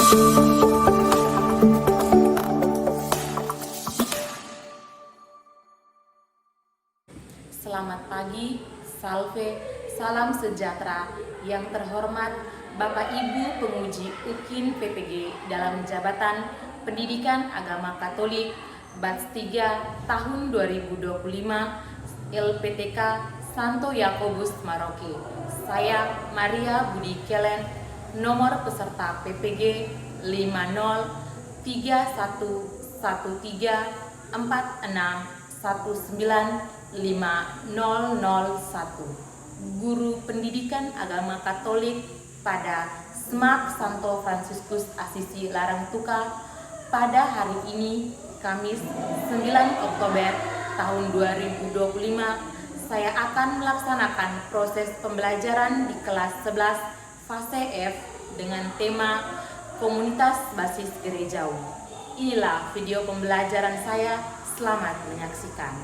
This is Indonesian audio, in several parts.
Selamat pagi, salve, salam sejahtera. Yang terhormat Bapak Ibu penguji UKIN PPG dalam jabatan Pendidikan Agama Katolik Batch 3 tahun 2025 LPTK Santo Yakobus Maroke. Saya Maria Budi Kelen, nomor peserta PPG 503113461901, Guru Pendidikan Agama Katolik pada SMAK Santo Fransiskus Asisi Larangtuka pada hari ini, Kamis 9 Oktober tahun 2025. Saya akan melaksanakan proses pembelajaran di kelas 11 fase F dengan tema Komunitas Basis Gerejawi. Inilah video pembelajaran saya, selamat menyaksikan.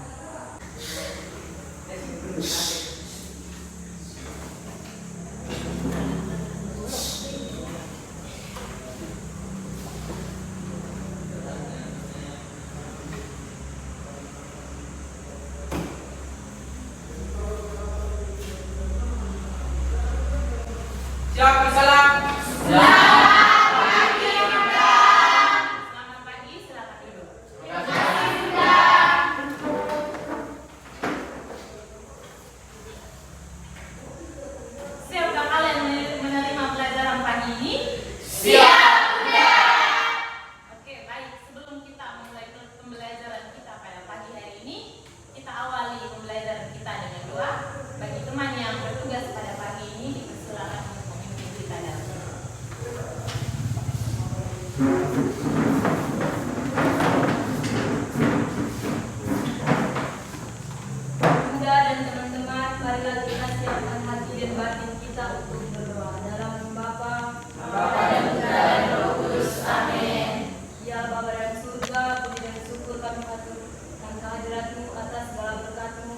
Siap bersalam. Selamat pagi, silakan duduk. Siapkah kalian menerima pelajaran pagi ini? Siap. Oke, baik. Sebelum kita memulai pembelajaran kita pada pagi hari ini, kita awali pembelajaran kita dengan doa. Bagi teman yang bertugas pada pagi ini, dipersilakan untuk memimpin kita dalam doa. Bunda dan teman-teman, marilah kita siapkan hati dan batin kita untuk berdoa. Dalam nama Bapa, Bapa dan Putra dan Roh Kudus. Amin. Ya Bapa dalam surga, puji dan syukur kami haturkan kehadirat-Mu atas segala berkat-Mu,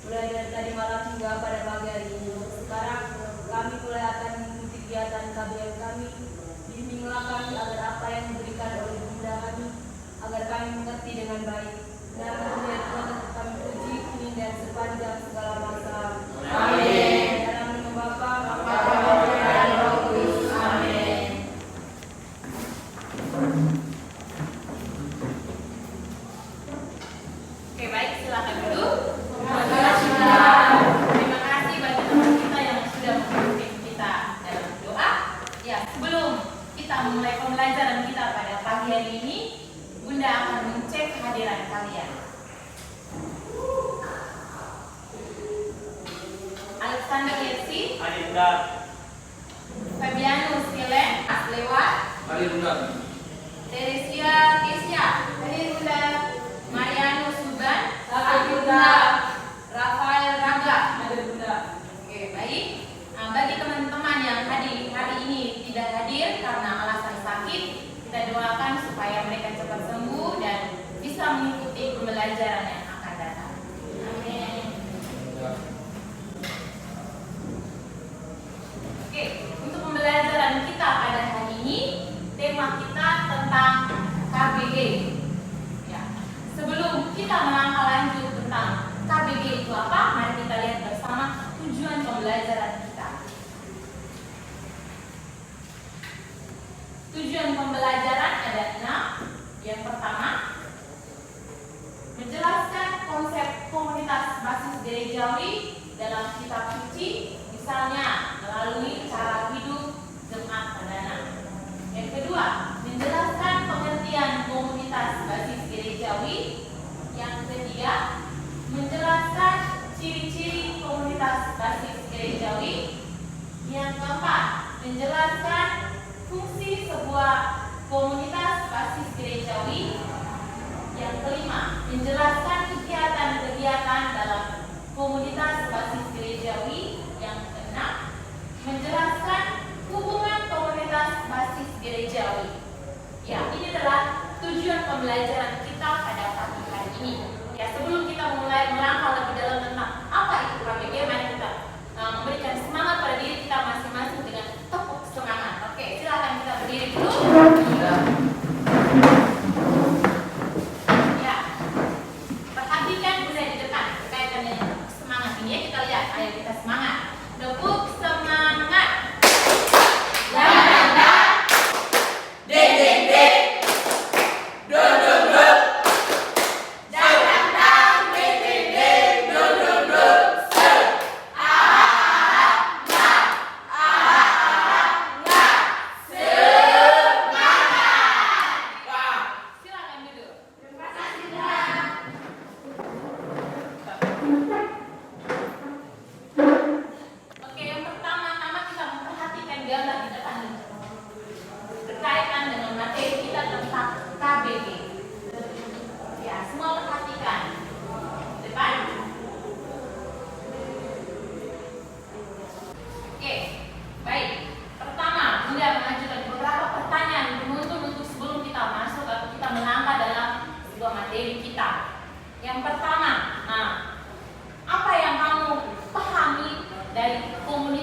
mulai dari tadi malam hingga pada pagi hari ini. Sekarang kami mulai akan mengikuti kegiatan KBM kami. Bimbinglah kami agar apa yang diberikan oleh Bunda kami, agar kami mengerti dengan baik. Dan kemudian Tuhan kami puji kini dan sepanjang segala masa. Amin. Dalam nama Bapa, Bapa dan Putra dan Roh Kudus. Amin. Oke, baik, silakan duduk. Terima kasih, Bunda. Terima kasih bagi teman kita yang sudah memimpin kita dalam doa. Ya, sebelum kita memulai pembelajaran kita pada pagi hari ini, Bunda akan mengecek kehadiran kalian. Alexander Yersi, Hadir, Bunda. Fabianus Kelen, lewat. Hadir, Bunda. Teresia Kesia, hadir Bunda. Marianus Suban, Hadir, Bunda. Rafael Raga, Hadir, Bunda. Oke, baik. Bagi teman-teman yang hadir hari ini tidak hadir karena alasan sakit, kita doakan supaya mereka cepat sembuh dan bisa mengikuti pembelajaran yang akan datang. Amin. Oke, untuk pembelajaran kita pada hari ini, tema kita tentang KBG. Ya. Sebelum kita melangkah lanjut tentang KBG itu apa, mari kita lihat bersama tujuan pembelajaran kita. Tujuan pembelajaran ada 6. Yang pertama, menjelaskan konsep komunitas basis gerejawi dalam kitab suci, misalnya melalui cara hidup jemaat perdana. Yang kedua, menjelaskan pengertian komunitas basis gerejawi. Yang ketiga, menjelaskan ciri-ciri komunitas basis gerejawi. Yang keempat, menjelaskan fungsi sebuah komunitas basis gerejawi. Yang kelima, menjelaskan kegiatan-kegiatan dalam komunitas basis gerejawi. Yang keenam, menjelaskan hubungan komunitas basis gerejawi. Ya, ini adalah tujuan pembelajaran kita pada pagi hari ini. Ya, sebelum kita mulai melangkah lebih dalam tentang apa itu KBG, mari kita memberikan semangat pada diri kita masing-masing dengan tepuk semangat. Oke, silakan kita berdiri dulu.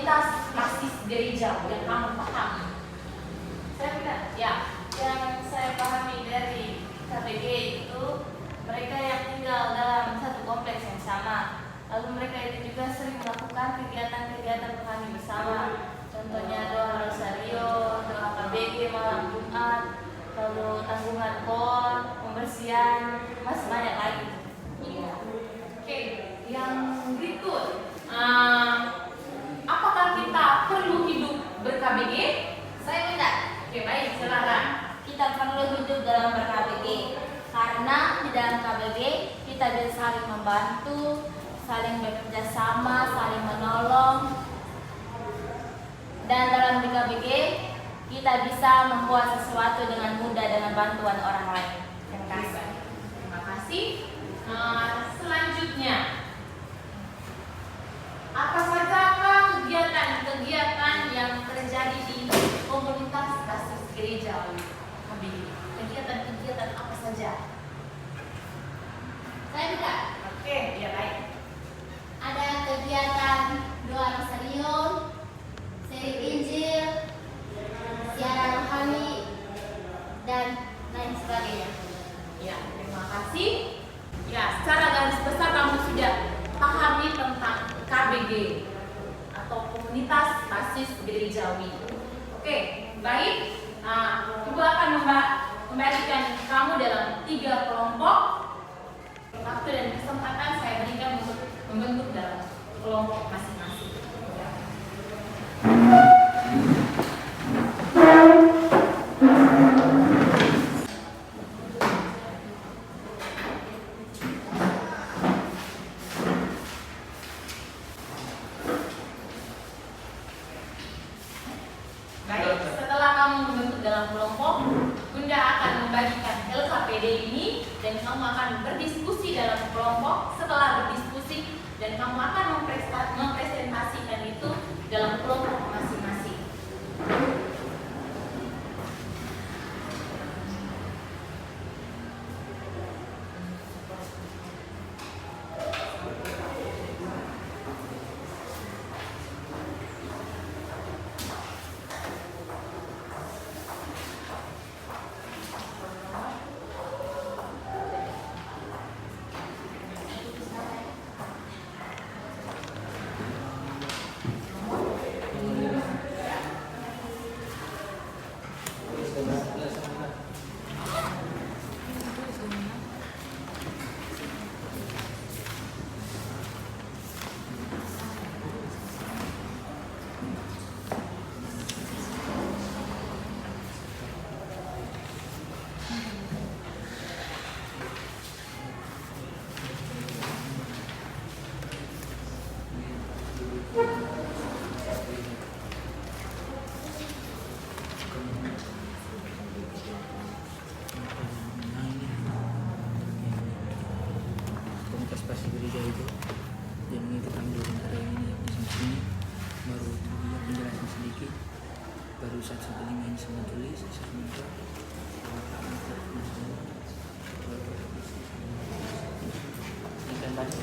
komunitas basis gereja yang kamu pahami? Saya benar. Ya. Yang saya pahami dari KBG itu mereka yang tinggal dalam satu kompleks yang sama. Lalu mereka itu juga sering melakukan kegiatan-kegiatan rohani bersama. Contohnya doa rosario, doa KBG malam Jumat, lalu tanggungan KOR, pembersihan, masih banyak lagi. Iya. Oke, yang berikut, apakah kita perlu hidup ber-KBG? Saya benar. Oke, baik, silakan. Kita perlu hidup dalam ber-KBG karena di dalam KBG kita bisa saling membantu, saling bekerja sama, saling menolong, dan dalam di KBG kita bisa membuat sesuatu dengan mudah dengan bantuan orang lain. Terima kasih. Terima kasih. Selanjutnya, apa sajakah kegiatan-kegiatan yang terjadi di komunitas basis gereja KBG? Kegiatan-kegiatan apa saja? Saya benar. Oke, ya baik. Ada kegiatan doa rosario, seri Injil, siaran rohani, dan lain sebagainya. Ya, terima kasih. Ya, secara garis besar kamu sudah pahami tentang KBG atau komunitas basis gerejawi. Oke, baik. Ibu akan membagikan kamu dalam 3 kelompok. Waktu dan kesempatan saya berikan untuk membentuk dalam kelompok masing-masing. Baik, setelah kamu membentuk dalam kelompok, Bunda akan membagikan LKPD ini dan kamu akan berdiskusi dalam kelompok. Setelah berdiskusi dan kamu akan mempresentasikan itu dalam kelompok masing-masing. Komunitas basis gereja itu yang mengikuti dulu hari ini di sini baru dia penjelasan sedikit, baru 115 ini semua tulis sebentar. Ini kan baca.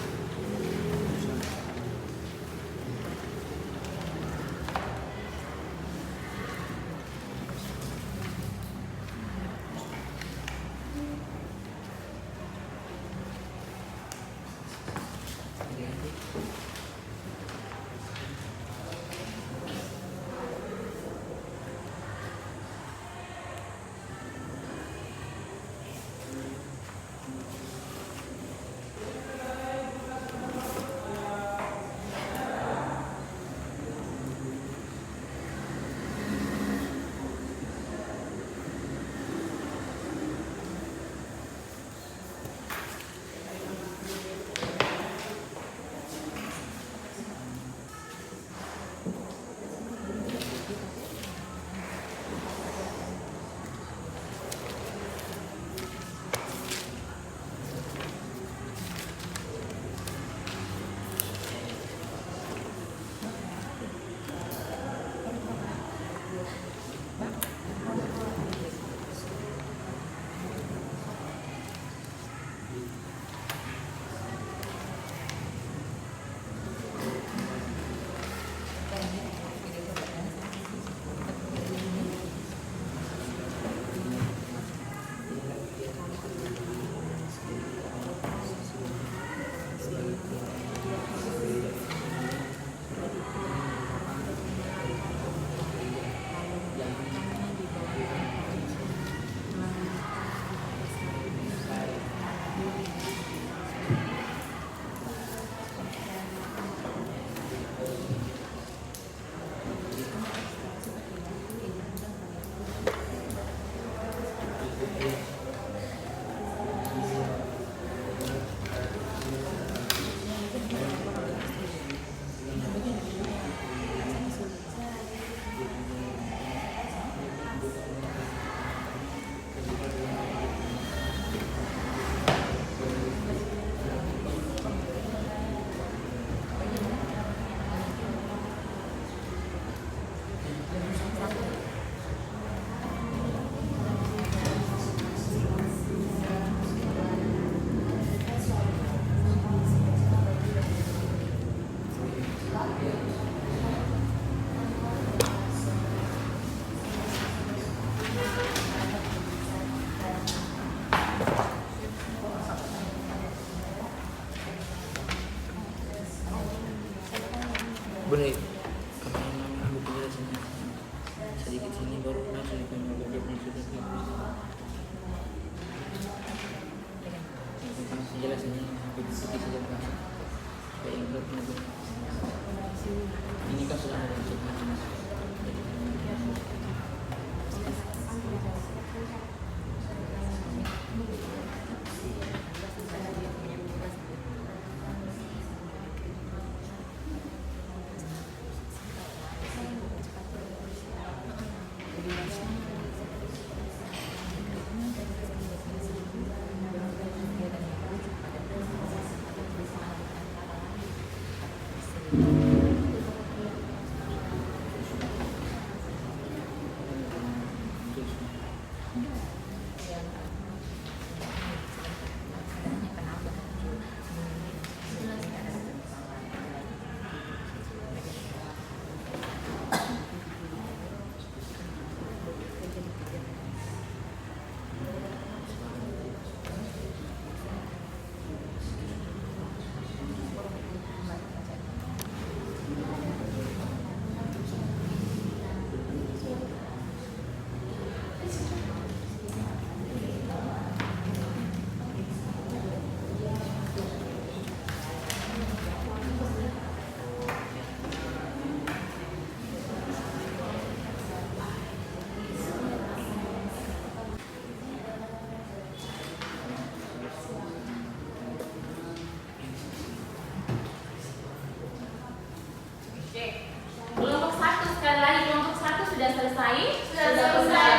selesai? Sudah selesai.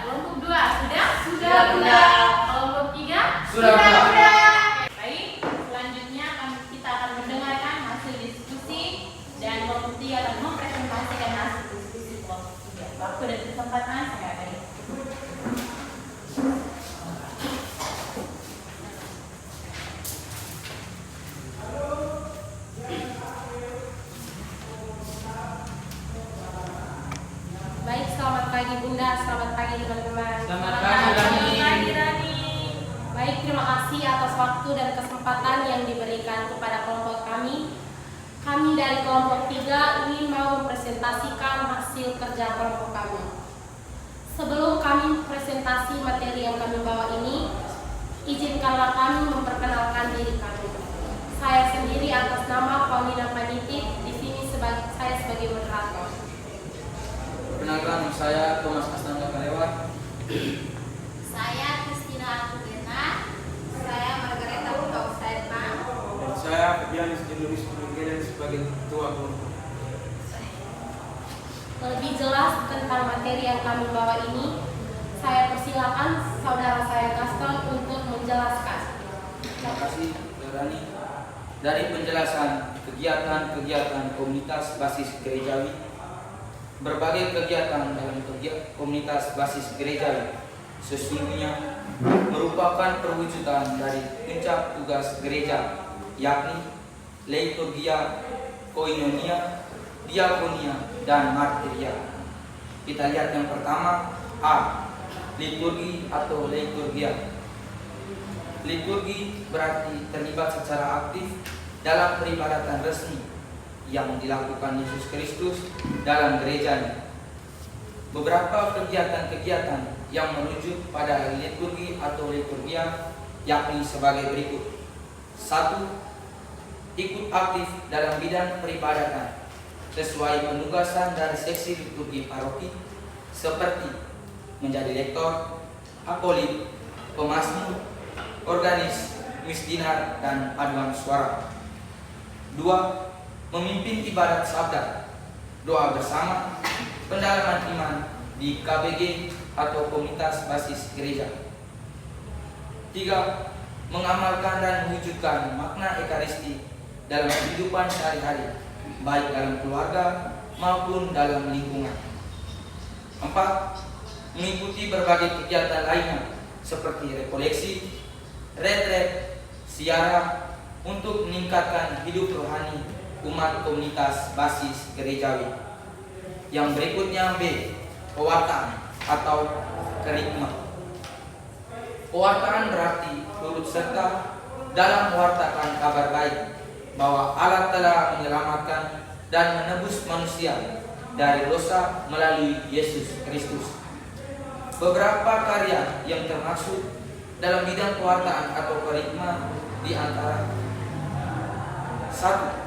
Kelompok 2 sudah? Sudah, Bunda. Kelompok 3? Sudah, Bunda. Baik, selanjutnya kita akan mendengarkan hasil diskusi dan kelompok 3 akan mempresentasikan hasil diskusi kelompok 3. Waktu dan kesempatan saya beri. Baik, selamat pagi Bunda, selamat pagi teman-teman. Selamat pagi, Rani. Baik, terima kasih atas waktu dan kesempatan yang diberikan kepada kelompok kami. Kami dari kelompok 3 ingin mau mempresentasikan hasil kerja kelompok kami. Sebelum kami presentasi materi yang kami bawa ini, izinkanlah kami memperkenalkan diri kami. Saya sendiri atas nama Paulina Panitit, di sini saya sebagai moderator. Perkenalkan, saya Thomas Astanga Kalewat. Saya Kristina Akubena. Saya Margareta Utausaitma. Dan saya Fabianus Jenuris Pemungkiran sebagai ketua kelompok. Lebih jelas tentang materi yang kami bawa ini, saya persilakan saudara saya Gaston untuk menjelaskan. Terima kasih, Rani. Dari penjelasan kegiatan-kegiatan komunitas basis gerejawi, berbagai kegiatan dalam komunitas basis gerejawi sesungguhnya merupakan perwujudan dari puncak tugas gereja, yakni liturgia, koinonia, diakonia, dan martiria. Kita lihat yang pertama, A. Liturgi atau liturgia. Liturgi berarti terlibat secara aktif dalam peribadatan resmi yang dilakukan Yesus Kristus dalam gerejanya. Beberapa kegiatan-kegiatan yang merujuk pada liturgi atau liturgia yakni sebagai berikut. 1. Ikut aktif dalam bidang peribadatan sesuai penugasan dari seksi liturgi paroki seperti menjadi lektor, akolit, pemazmur, organis, misdinar, dan paduan suara. 2. Memimpin ibadat sabda, doa bersama, pendalaman iman di KBG atau komunitas basis gereja. 3. Mengamalkan dan mewujudkan makna ekaristi dalam kehidupan sehari-hari, baik dalam keluarga maupun dalam lingkungan. 4. Mengikuti berbagai kegiatan lainnya seperti rekoleksi, retret, siara untuk meningkatkan hidup rohani umat komunitas basis gerejawi. Yang berikutnya B. Pewartaan atau kerikma. Pewartaan berarti turut serta dalam mewartakan kabar baik bahwa Allah telah menyelamatkan dan menebus manusia dari dosa melalui Yesus Kristus. Beberapa karya yang termasuk dalam bidang pewartaan atau kerikma di antara 1.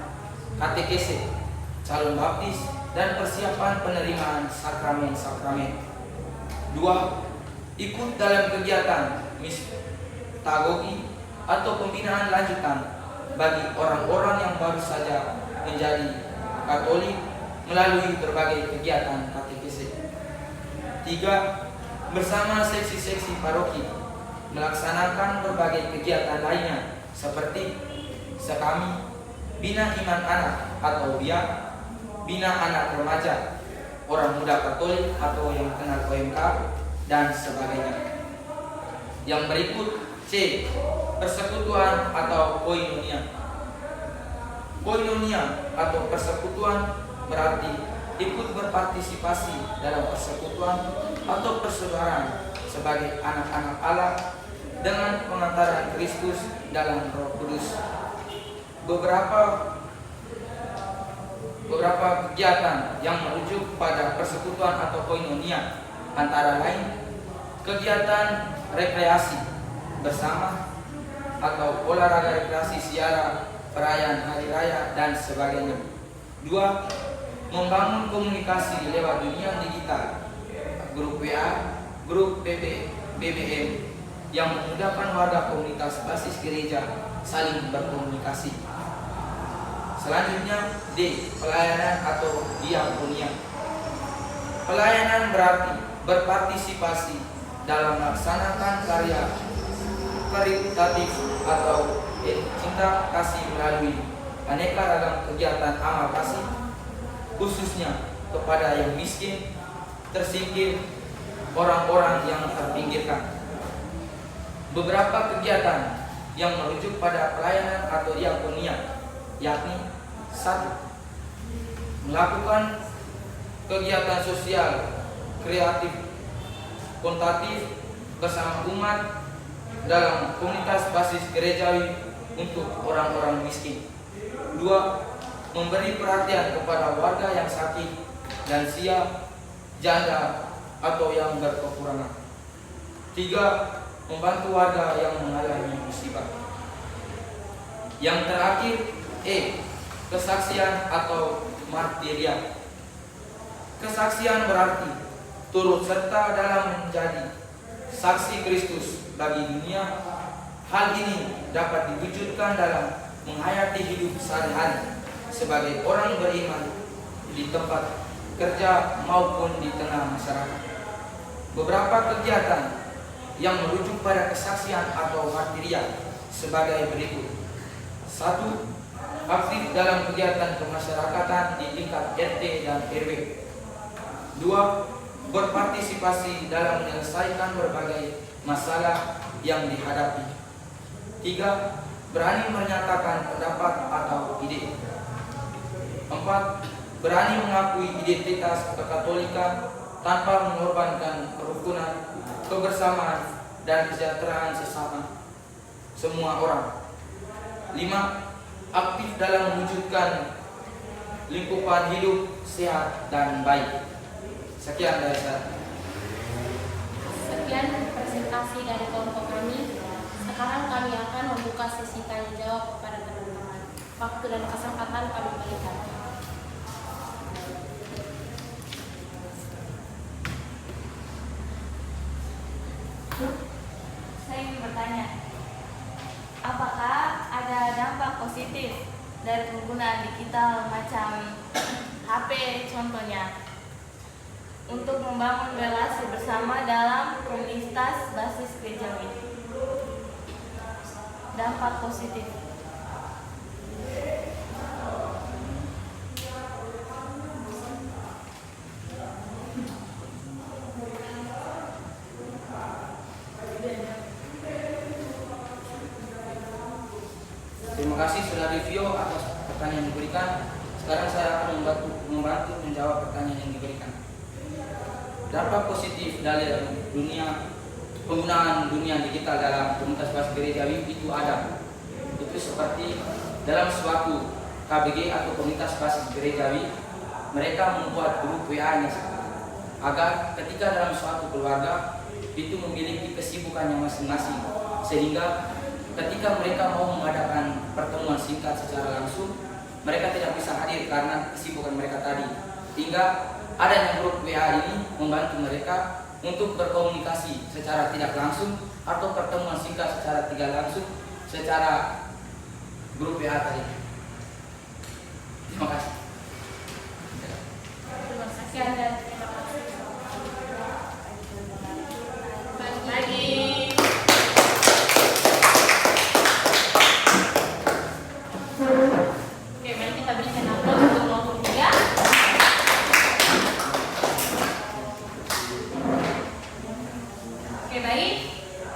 Katekese, calon baptis, dan persiapan penerimaan sakramen-sakramen. 2. Ikut dalam kegiatan mistagogi atau pembinaan lanjutan bagi orang-orang yang baru saja menjadi Katolik melalui berbagai kegiatan katekese. 3. Bersama seksi-seksi paroki melaksanakan berbagai kegiatan lainnya seperti sekami, bina iman anak atau BIA, bina anak remaja, orang muda Katolik atau yang kenal OMK, dan sebagainya. Yang berikut C. Persekutuan atau koinonia. Koinonia atau persekutuan berarti ikut berpartisipasi dalam persekutuan atau persaudaraan sebagai anak-anak Allah dengan pengantaran Kristus dalam Roh Kudus. Beberapa kegiatan yang merujuk pada persekutuan atau koinonia antara lain kegiatan rekreasi bersama atau olahraga rekreasi, siara, perayaan hari raya, dan sebagainya. 2. Membangun komunikasi lewat dunia digital, grup WA, grup BBM yang memudahkan warga komunitas basis gereja saling berkomunikasi. Selanjutnya D. Pelayanan atau diakonia. Pelayanan berarti berpartisipasi dalam melaksanakan karya karitatif atau cinta kasih melalui aneka ragam kegiatan amal kasih, khususnya kepada yang miskin, tersingkir, orang-orang yang terpinggirkan. Beberapa kegiatan yang merujuk pada pelayanan atau diakonia, yakni 1. Melakukan kegiatan sosial, kreatif, kontatif bersama umat dalam komunitas basis gerejawi untuk orang-orang miskin. 2. Memberi perhatian kepada warga yang sakit, lansia, janda, atau yang berkekurangan. 3. Membantu warga yang mengalami musibah. Yang terakhir, kesaksian atau martiria. Kesaksian berarti turut serta dalam menjadi saksi Kristus bagi dunia. Hal ini dapat diwujudkan dalam menghayati hidup sehari-hari sebagai orang beriman di tempat kerja maupun di tengah masyarakat. Beberapa kegiatan yang merujuk pada kesaksian atau martiria sebagai berikut. 1. Aktif dalam kegiatan kemasyarakatan di tingkat RT dan RW. 2. Berpartisipasi dalam menyelesaikan berbagai masalah yang dihadapi. 3. Berani menyatakan pendapat atau ide. 4. Berani mengakui identitas kekatolikan tanpa mengorbankan kerukunan, kebersamaan, dan kesejahteraan sesama semua orang. 5. Aktif dalam mewujudkan lingkupan hidup sehat dan baik. Sekian dari saya. Sekian presentasi dari kelompok kami. Sekarang kami akan membuka sesi tanya jawab kepada teman-teman. Waktu dan kesempatan kami berikan. Saya ingin bertanya, apakah ada dampak positif dari penggunaan digital macam HP contohnya untuk membangun relasi bersama dalam komunitas basis gerejawi? Dampak positif. Terima kasih sudah review atas pertanyaan yang diberikan. Sekarang saya akan membantu menjawab pertanyaan yang diberikan. Dampak positif dari penggunaan dunia digital dalam komunitas basis gerejawi itu ada. Itu seperti dalam suatu KBG atau komunitas basis gerejawi, mereka membuat grup WA-nya agar ketika dalam suatu keluarga itu memiliki kesibukannya masing-masing, sehingga ketika mereka mau mengadakan pertemuan singkat secara langsung, mereka tidak bisa hadir karena kesibukan mereka tadi. Hingga adanya grup WA ini membantu mereka untuk berkomunikasi secara tidak langsung atau pertemuan singkat secara tidak langsung secara grup WA tadi. Terima kasih. Sekian dan terima kasih. Bagi lagi. Oke, mari kita berikan aplaus untuk kelompok 3. Oke, baik.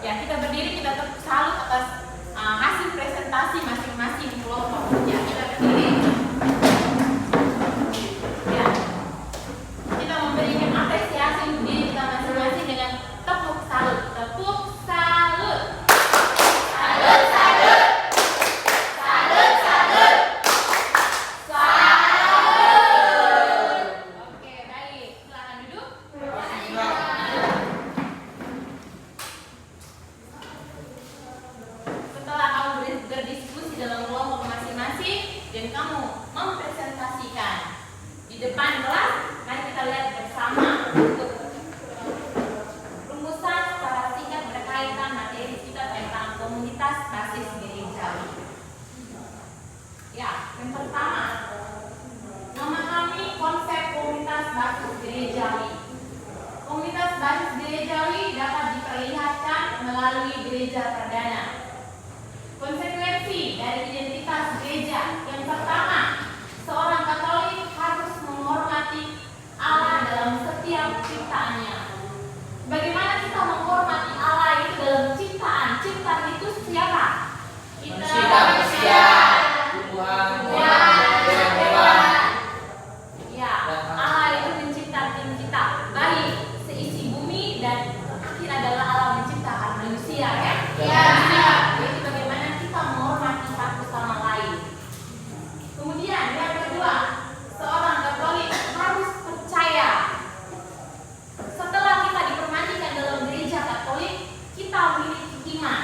Ya, kita berdiri, kita salut atas hasil presentasi masing-masing kelompok. Ya, kita berdiri. Ya. Kita memberikan apresiasi untuk diri kita masing-masing dengan tepuk salut. Tepuk salut. Salut, salut. Salut, salut. Salut. Oke, baik. Silakan duduk. Setelah kamu berdiskusi dalam kelompok masing-masing dan kamu mempresentasikan di depan kelas, mari kita lihat bersama untuk rumusan secara singkat berkaitan materi kita tentang komunitas basis gerejawi. Ya, yang pertama, memahami konsep komunitas basis gerejawi. gerejawi dapat diperlihatkan melalui gereja perdana. Konsekuensi dari identitas gereja yang pertama, seorang Katolik harus menghormati Allah dalam setiap ciptaannya. Bagaimana kita menghormati Allah itu dalam ciptaan? Ciptaan itu siapa? Kita manusia. Tuhan, Ya, Allah itu menciptakan kita, baik seisi bumi dan akhir adalah Allah menciptakan manusia, ya. Jadi bagaimana kita menghormati satu sama lain. Kemudian yang kedua, seorang Katolik harus percaya. Setelah kita dipermandikan dalam gereja Katolik, kita memiliki iman.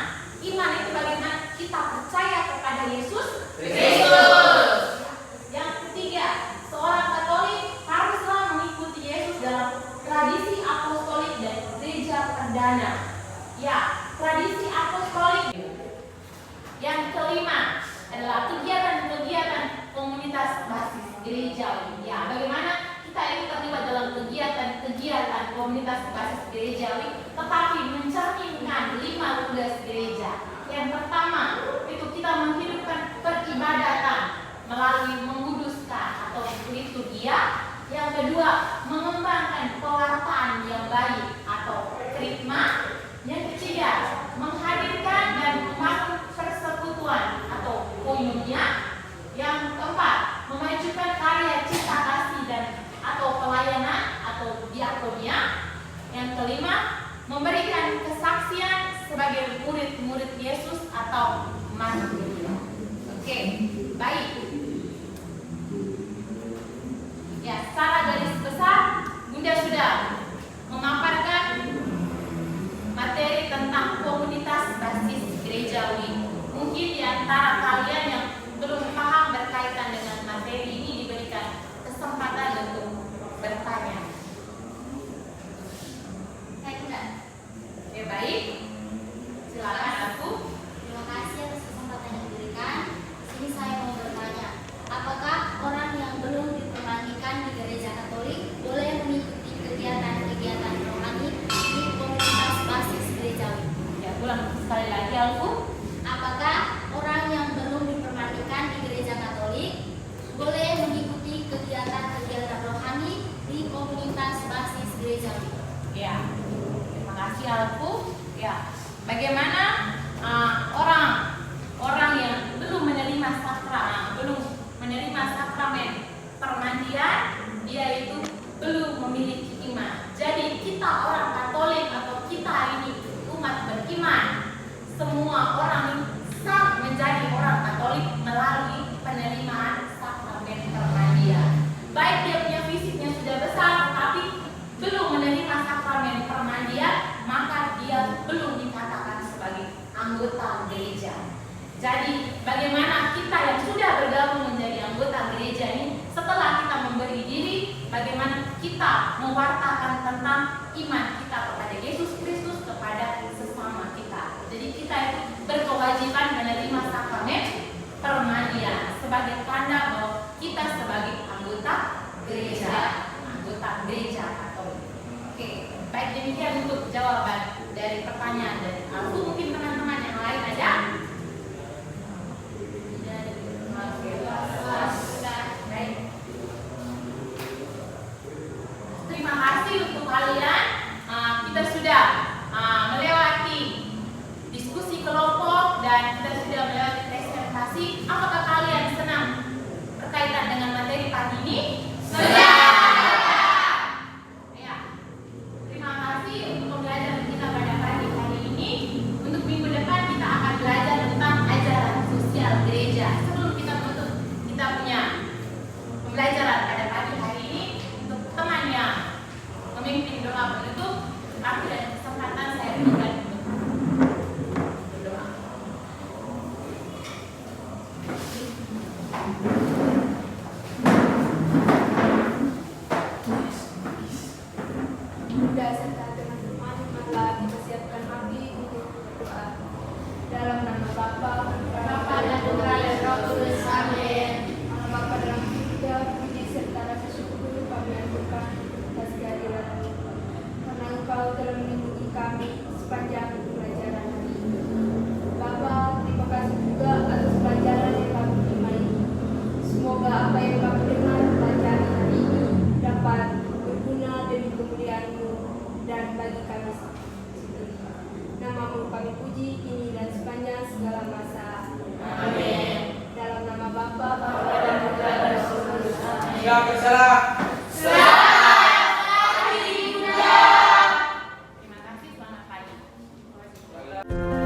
Iman itu bagaimana kita percaya kepada Yesus Kristus. Yang ketiga, seorang Katolik haruslah mengikuti Yesus dalam tradisi apostolik dan gereja perdana. Ya, tradisi apostolik. Yang kelima adalah kegiatan-kegiatan komunitas basis gerejawi. Ya, bagaimana kita itu terlibat dalam kegiatan-kegiatan komunitas basis gerejawi, tetapi mencerminkan 5 tugas gereja. Yang pertama, itu kita menghidupkan peribadatan melalui menguduskan atau liturgia. Yang kedua, mengembangkan pewartaan yang baik atau kerikma. Yang ketiga, menghadirkan dan membangun persekutuan atau koinonia. Yang keempat, memajukan karya cipta kasih dan atau pelayanan atau diakonia. Yang kelima, memberikan kesaksian sebagai murid-murid Yesus atau martir. Oke, baik. Ya, secara garis besar Bunda sudah memaparkan materi tentang komunitas basis gerejawi. Mungkin di antara kalian yang belum paham berkaitan dengan materi ini diberikan kesempatan untuk bertanya. Oke, baik. Silakan aku. Terima kasih atas kesempatan yang diberikan. Sini saya mau bertanya, apakah orang yang belum dipermandikan di gereja Katolik boleh mengikuti kegiatan-kegiatan rohani di komunitas basis gerejawi? Ya, ulang sekali lagi, Alfu. Apakah orang yang belum dipermandikan di gereja Katolik boleh mengikuti kegiatan-kegiatan rohani di komunitas basis gerejawi? Ya, terima kasih, Alfu. Ya, bagaimana orang yang belum menerima sakramen permandian, dia itu belum memiliki iman. Jadi kita orang Katolik atau kita ini umat beriman, semua orang sah menjadi orang Katolik melalui penerimaan sakramen permandian. Baik dia punya fisiknya sudah besar tapi belum menerima sakramen permandian, maka dia belum dikatakan sebagai anggota gereja. Jadi bagaimana kita yang sudah bergabung menjadi anggota gereja ini, setelah kita memberi diri, bagaimana kita mewartakan tentang iman kita kepada Yesus Kristus, kepada sesama kita. Jadi kita itu berkewajiban menerima sakramen permandian sebagai tanda bahwa kita sebagai anggota gereja Katolik. Oke, baik, demikian untuk jawaban dari pertanyaan dari aku. Mungkin teman-teman yang lain ada? Baik. Terima kasih untuk kalian. Kita sudah melewati diskusi kelompok dan kita sudah melewati presentasi. Apakah kalian senang berkaitan dengan materi pagi ini? Ya. Terima kasih untuk pembelajaran kita pada pagi hari ini. Untuk minggu depan kita akan belajar tentang ajaran sosial gereja. Sebelum kita menutup, kita punya pembelajaran pada pagi hari ini. Untuk teman yang memimpin doa penutup, waktu dan kesempatan saya berikan untuk berdoa. Bunda serta teman-teman, marilah kita siapkan hati untuk berdoa. Dalam nama Bapa dan Putra dan Roh Kudus. Amin. Allah Bapa dalam surga, puji serta rasa syukur kami aturkan atas kehadiran-Mu. Karena Engkau telah meninggalkan Thank